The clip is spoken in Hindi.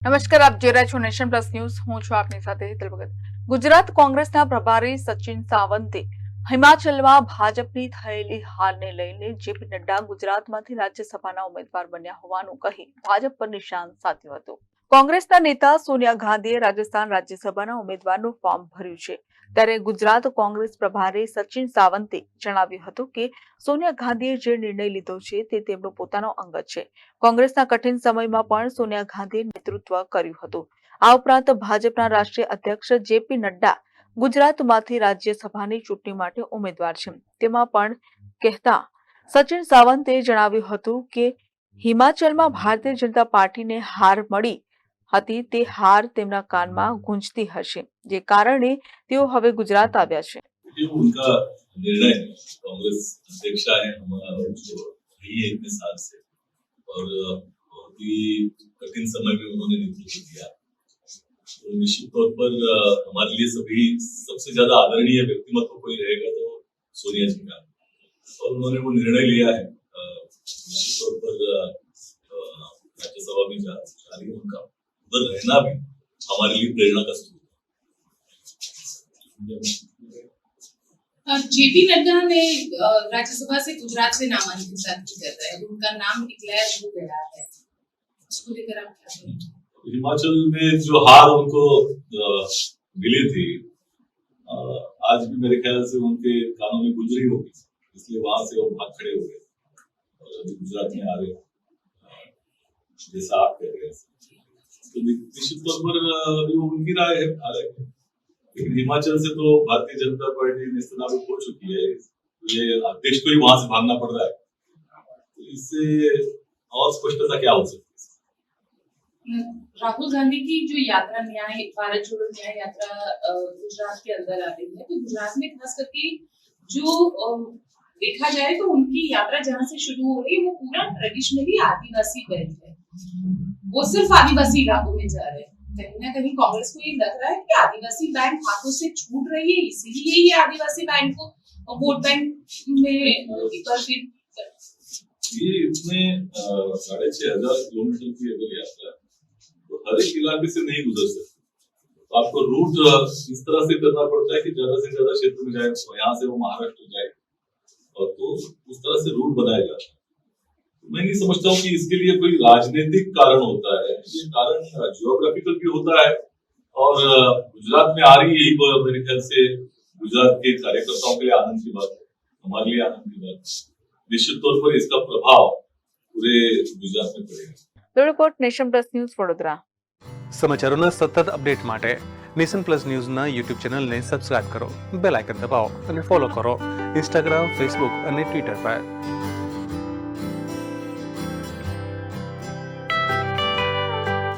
નમસ્કાર, આપ જોઈ રહ્યા છો નેશન પ્લસ ન્યૂઝ. હું છું આપની સાથે હેતલ ભગત. ગુજરાત કોંગ્રેસના પ્રભારી સચિન સાવંતે હિમાચલમાં ભાજપની થયેલી હારને લઈને જેપી નડ્ડા ગુજરાતમાંથી રાજ્યસભાના ઉમેદવાર બન્યા હોવાનું કહી ભાજપ પર નિશાન સાધ્યું હતું. કોંગ્રેસના નેતા સોનિયા ગાંધીએ રાજસ્થાન રાજ્યસભાના ઉમેદવારનું ફોર્મ ભર્યું છે. ત્યારે ગુજરાત કોંગ્રેસ પ્રભારી સચિન સાવંતે જણાવ્યું હતું કે સોનિયા ગાંધીએ જે નિર્ણય લીધો છે તે તેમનો પોતાનો અંગત છે. કોંગ્રેસના કઠિન સમયમાં પણ સોનિયા ગાંધીએ નેતૃત્વ કર્યું હતું. આ ઉપરાંત ભાજપના રાષ્ટ્રીય અધ્યક્ષ જેપી નડ્ડા ગુજરાતમાંથી રાજ્યસભાની ચૂંટણી માટે ઉમેદવાર છે. તેમાં પણ કહેતા સચિન સાવંતે જણાવ્યું હતું કે હિમાચલમાં ભારતીય જનતા પાર્ટીને હાર મળી હતી તે હાર તેમના કાનમાં ગુંજતી હશે, જે કારણે તેઓ હવે ગુજરાત આવ્યા છે. ये उनका निर्णय है। कांग्रेस अध्यक्षा है हमारा जो रही है इतने साल से और बहुत ही कठिन समय में उन्होंने नेतृत्व किया। तो निश्चित तौर पर हमारे लिए सभी सबसे ज्यादा आदरणीय व्यक्तिमत्व कोई रहेगा तो सोनिया जी का, और उन्होंने वो निर्णय लिया है। निश्चित तौर पर राज्यसभा में जा रही है, उनका उधर रहना भी हमारे लिए प्रेरणा का स्रोत है। जेपी नड्डा ने राज्यसभा से गुजरात से नामांकन किया था, उनका नाम डिक्लेयर हो गया है, उसको लेकर आप क्या कहेंगे? हिमाचल में जो हार उनको मिली थी, आज भी मेरे ख्याल से उनके कानों में गुजरी होगी, इसलिए वहां से वो भाग खड़े हो गए और अभी गुजरात में आ रहे हैं, जैसा आप कह रहे हैं। तो निश्चित तौर पर अभी वो उनकी राय है, हालांकि लेकिन हिमाचल से तो भारतीय जनता पार्टी नेस्तनाबूद हो चुकी है, ये देश को ही वहां से भागना पड़ रहा है। तो इससे और स्पष्टता क्या हो सकती है? राहुल गांधी की जो यात्रा न्याय भारत जोड़ो न्याय यात्रा गुजरात के अंदर आ रही है, तो गुजरात में खास करके जो देखा जाए तो उनकी यात्रा जहाँ से शुरू हो रही है वो पूरा ट्रेडिशनली आदिवासी बेल्ट है, वो सिर्फ आदिवासी इलाकों में जा रहे हैं। कहीं ना कहीं कांग्रेस को ये लग रहा है कि आदिवासी बैंक हाथों से छूट रही है, इसीलिए ये आदिवासी बैंक को वोट बैंक में ये इतने 6,500 किलोमीटर की अगर यात्रा तो हर एक इलाके से नहीं गुजर सकते, तो आपको रूट इस तरह से करना पड़ता है कि ज्यादा से ज्यादा क्षेत्र में जाए, तो यहाँ से वो महाराष्ट्र जाए, और तो उस तरह से रूट बनाया जाता है। मैं नहीं समझता हूँ कि इसके लिए कोई राजनीतिक कारण होता है, ये कारण जियोग्राफिकल भी होता है। और गुजरात में आ रही यही मेरे ख्याल से गुजरात के कार्यकर्ताओं के लिए आनंद की बात है, हमारे लिए आनंद की बात है। निश्चित तौर पर इसका प्रभाव पूरे गुजरात में पड़ेगा। Report nation plus news Vadodara. સમાચારોના સતત અપડેટ માટે નેશન પ્લસ ન્યૂઝના યુટ્યુબ ચેનલને સબસ્ક્રાઇબ કરો, બેલ આઇકન દબાવો અને ફોલો કરો ઇન્સ્ટાગ્રામ, ફેસબુક અને ટ્વિટર પર.